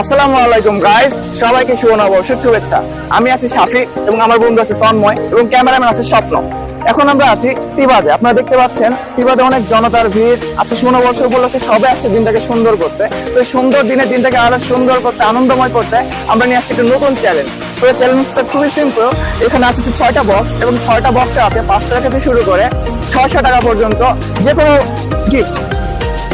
আসসালামু আলাইকুম গাইস, সবাইকে শুভ নববর্ষের শুভেচ্ছা। আমি আছি শাফি এবং আমার বন্ধু আছে তন্ময় এবং ক্যামেরাম্যান আছে স্বপ্ন। এখন আমরা আছি টিবাদে। আপনারা দেখতে পাচ্ছেন টিবাদে অনেক জনতার ভিড়। আজকে শুভ নববর্ষ উপলক্ষে সবাই আসছে দিনটাকে সুন্দর করতে। তো এই সুন্দর দিনে দিনটাকে আরো সুন্দর করতে, আনন্দময় করতে আমরা নিয়ে আসছি একটা নতুন চ্যালেঞ্জ। তো চ্যালেঞ্জটা খুবই সিম্পল। এখানে আছে 6টা বক্স এবং 6টা বক্সে আছে 5 টাকা থেকে শুরু করে 600 টাকা পর্যন্ত যে কোনো গিফট,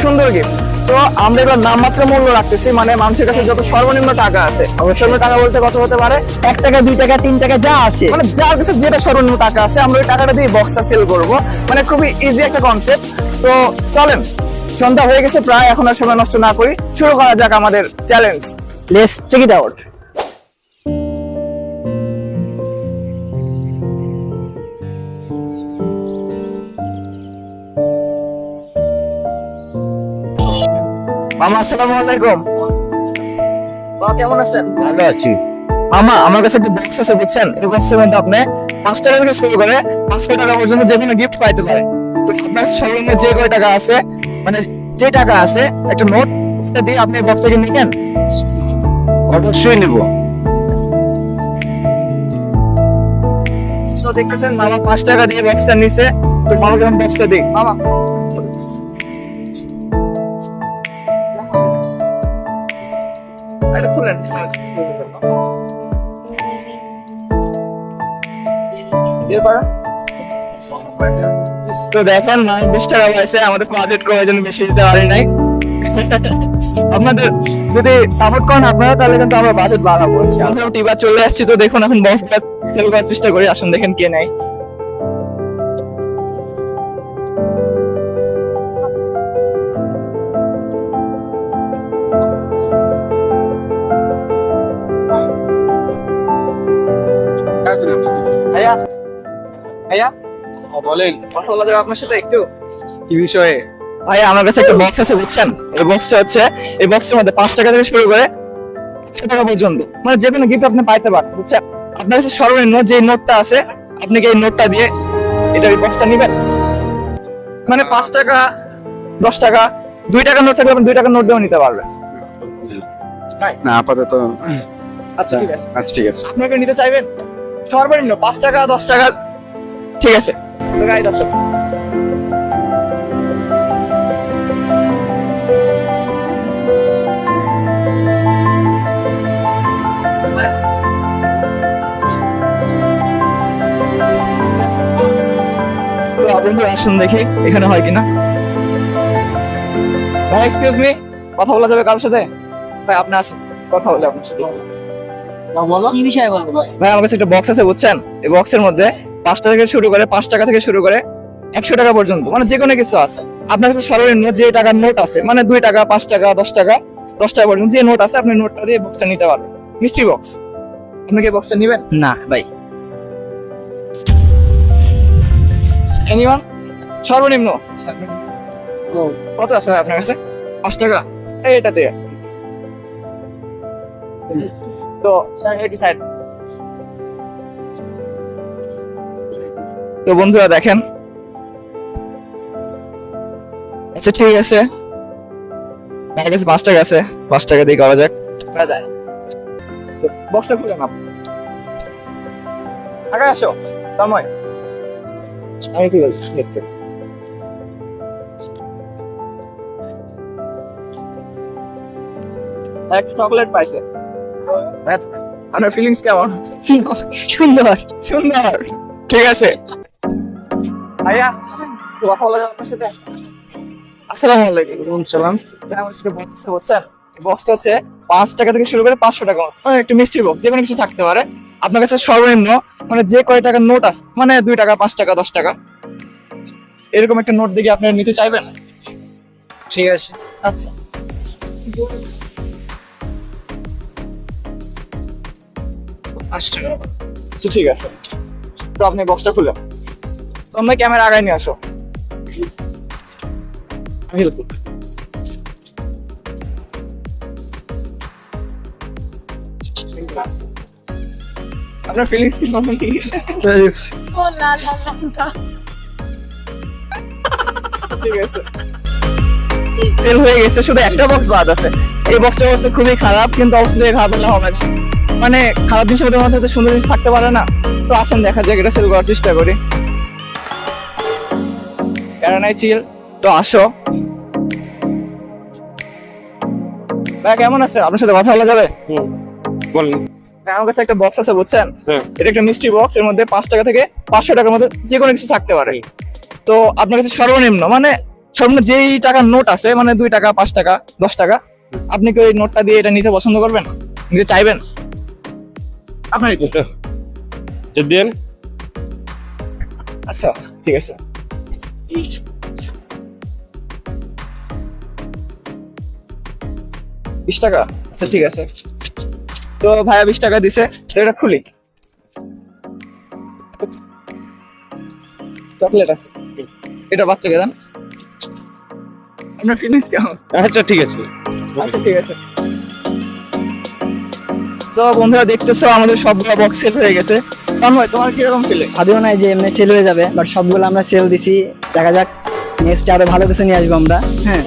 সুন্দর গিফট। তো আমরা এবার নামমাত্র মূল্য রাখতেছি, মানে মানুষের কাছে যত সর্বনিম্ন টাকা আছে, সর্বনিম্ন টাকা বলতে কত হতে পারে, 1 টাকা 2 টাকা 3 টাকা যা আছে, মানে যার কাছে যেটা সর্বনিম্ন টাকা আছে আমরা ওই টাকাটা দিয়ে বক্সটা সেল করব। মানে খুবই ইজি একটা কনসেপ্ট। তো চলেন, সন্ধ্যা হয়ে গেছে প্রায়, এখন আর সময় নষ্ট না করি, শুরু করা যাক আমাদের challenge. Let's check it out. মামা আসসালামু আলাইকুম। বাবা কেমন আছেন? ভালো আছি। মামা আমার কাছে একটা বক্স আছে, বুঝছেন? এই বক্সের মধ্যে আপনি 5 টাকা থেকে শুরু করে 500 টাকা পর্যন্ত যে কোনো গিফট পাইতে পারেন। তো আপনার সর্বনিম্ন যে কয় টাকা আছে, মানে যে টাকা আছে একটা নোট দিয়ে আপনি বক্সটাকে নিবেন। অবশ্যই নেব। তো দেখতেছেন মামা 5 টাকা দিয়ে বক্সটা নিছে। তো মামা যখন বক্সটা দিই, মামা এটা খুলেন। তো দেখেন না 20 টাকা পাইছে, আমাদের বাজেট করার জন্য বেশি দিতে পারি নাই। আপনাদের যদি সাপোর্ট করেন আপনারা, তাহলে কিন্তু আমরা বাজেট বাড়াবো। আমরা টিবা চলে আসছি, তো দেখুন এখন বক্স সেল করার চেষ্টা করি। আসুন দেখেন কে নেয়। ভাইয়া ভাইয়া বলেন, কথা বলা যাবে আপনার সাথে একটু? কি বিষয়ে? ভাই আমার কাছে একটা বক্স আছে, বুঝছেন? এই বক্সটা হচ্ছে, এই বক্সের মধ্যে 5 টাকা থেকে শুরু করে 100 টাকা পর্যন্ত, মানে যে কোনো গিফট আপনি পাইতে পারেন, বুঝছেন? আপনার কাছে সর্বনিম্ন যে নোটটা আছে, আপনি কি এই নোটটা দিয়ে এটা এই বক্সটা নেবেন? মানে 5 টাকা 10 টাকা 2 টাকার নোট থাকলে আপনি 2 টাকার নোট দিয়েও নিতে পারবেন। না আপাতত। আচ্ছা ঠিক আছে, আচ্ছা ঠিক আছে। আপনাকে নিতে চাইবেন? সর্বনিম্ন 5 টাকা 10 টাকা, ঠিক আছে। তো গাই দর্শক, আসুন দেখি এখানে হয় কিনা। ভাই এক্সকিউজ মি, কথা বলা যাবে কারোর সাথে? ভাই আপনি আসেন, কথা বলে আপনার সাথে। কি বিষয়ে বলবো? ভাই আমার কাছে একটা বক্স আছে, বুঝছেন? এই বক্সের মধ্যে 5 টাকা থেকে শুরু করে 5 টাকা থেকে শুরু করে 100 টাকা পর্যন্ত, মানে যে কোনো কিছু আছে। আপনার কাছে সর্বনিম্ন যে টাকার নোট আছে, মানে 2 টাকা 5 টাকা 10 টাকা 10 টাকা পর্যন্ত যে নোট আছে, আপনি নোটটা দিয়ে বক্সটা নিতে পারবেন। Mystery box. আপনি কি বক্সটা নেবেন? না ভাই, এনিওয়ান? সর্বনিম্ন কত আছে ভাই আপনার কাছে? 5 টাকা। এটা দিয়ে তো সাইড। তো বন্ধুরা দেখেন, আচ্ছা ঠিক আছে, আমার কাছে 5 টাকা আছে, 5 টাকা দিয়ে করা যাক। বক্সটা খুলে নাও, আগে আসো তন্ময়। আমি কি বলছি, এক চকলেট পাইছে। আপনার ফিলিংস কেমন? সুন্দর। সুন্দর, ঠিক আছে। ভাইয়া কথা বলা যাবে আপনার সাথে? আসসালামু আলাইকুম। সালাম। আমার কাছে বক্স আছে, বুঝছেন? বক্সটা হচ্ছে 5 টাকা থেকে শুরু করে 500 টাকা, মানে একটা মিষ্টি বক্স, যে কোনো কিছু থাকতে পারে। আপনার কাছে সর্বনিম্ন মানে যে কয় টাকার নোট আছে, মানে 2 টাকা 5 টাকা 10 টাকা, এরকম একটা নোট দেখে আপনারা নিতে চাইবেন? ঠিক আছে। আচ্ছা আচ্ছা ঠিক আছে। তো আপনি বক্সটা খুলেন, তো আমরা ক্যামেরা আগায় নিয়ে আসো। আমি হেল্প করব। আপনার ফিলিংস কি মনে হয়? ঠিক আছে, সেল হয়ে গেছে, শুধু একটা বক্স বাদ আছে। এই বক্সটার অবস্থা খুবই খারাপ, কিন্তু অবস্থা থেকে খারাপ হলে হবে না। মানে খারাপ জিনিসের মধ্যে মনে হচ্ছে সুন্দর জিনিস থাকতে পারে না। তো আসেন দেখা যাক, এটা সেল করার চেষ্টা করি। প্যারানাই চিল, তো আসো। ভাই কেমন আছে? আপনার সাথে কথা বলা যাবে? বলেন। ভাই, আমার কাছে একটা বক্স আছে বুঝছেন, হ্যাঁ। এটা একটা মিষ্টি বক্স, এর মধ্যে 5 টাকা থেকে 500 টাকার মধ্যে যে কোনো কিছু থাকতে পারে। তো আপনার কাছে সর্বনিম্ন মানে সর্বনিম্ন যেই টাকার নোট আছে, মানে 2 টাকা 5 টাকা 10 টাকা, আপনি কি ওই নোটটা দিয়ে এটা নিতে পছন্দ করবেন, নিতে চাইবেন? আপনার ইচ্ছে। যে দেন। আচ্ছা ঠিক আছে। বিশ টাকা, আচ্ছা ঠিক আছে। তো ভাইয়া 20 টাকা দিছে, তো এটা খুলি। চকলেট আছে, এটা বাচ্চাকে দেন। আপনার ফিলিংস কেমন? আচ্ছা ঠিক আছে। আচ্ছা ঠিক আছে। তো বন্ধুরা দেখতেছো আমাদের সবগুলো বক্স সেল হয়ে গেছে। তন্ময়, তোমার কিরকম ফিলিং? ভাবিও নাই যে এমনি সেল হয়ে যাবে, বাট সবগুলো আমরা সেল দিছি। দেখা যাক নেক্সট আরো ভালো কিছু নিয়ে আসবো আমরা। হ্যাঁ,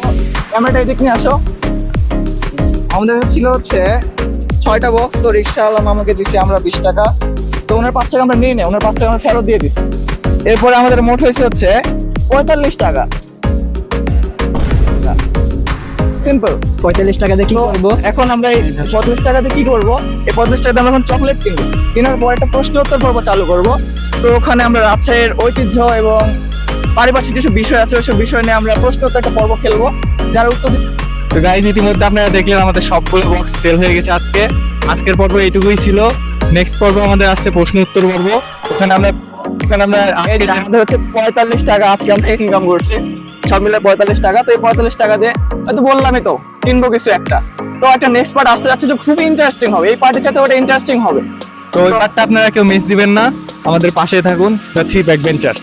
ক্যামেরাটা এদিক নিয়ে আসো। আমাদের ছিল হচ্ছে 6টা বক্স, তো রিক্সাওয়ালা আমাকে দিছে আমরা 20 টাকা। তো ওনার 5 টাকা আমরা নিয়ে নেই, ওনার 5 টাকা আমরা ফেরত দিয়ে দিছি। এরপরে আমাদের মোট হয়েছে হচ্ছে 45 টাকা। সিম্পল। 45 টাকা দিয়ে কি করবো? এখন আমরা এই 45 টাকাতে কি করবো? এই 45 টাকাতে আমরা এখন চকলেট কিনবো। কেনার পর একটা প্রশ্ন উত্তর পর্ব চালু করবো। তো ওখানে আমরা রাজশাহীর ঐতিহ্য এবং পারিপার্শ্বিক যেসব বিষয় আছে ওইসব বিষয় নিয়ে আমরা প্রশ্ন উত্তর একটা পর্ব খেলবো, যারা উত্তর তো গাইজ ইতিমধ্যে আপনারা দেখলেন আমাদের সবগুলো বক্স সেল হয়ে গেছে আজকের পর্ব এইটুকুই ছিল। নেক্সট পর্ব আমাদের আসছে প্রশ্ন উত্তর পর্ব। ওখানে আমরা আজকে আমাদের হচ্ছে 45 টাকা আজকে আমরা ইনকাম করছি, সব মিলে 45 টাকা। তো এই 45 টাকা দিয়ে হয়তো বললামই তো কিনবো কিছু একটা। তো একটা নেক্সট পার্ট আসতে যাচ্ছে যে খুবই ইন্টারেস্টিং হবে, এই পার্টির সাথে ওটা ইন্টারেস্টিং হবে। তো ওই পার্টটা আপনারা কেউ মিস দিবেন না, আমাদের পাশে থাকুন, দ্য থ্রি ব্যাকবেঞ্চার্স।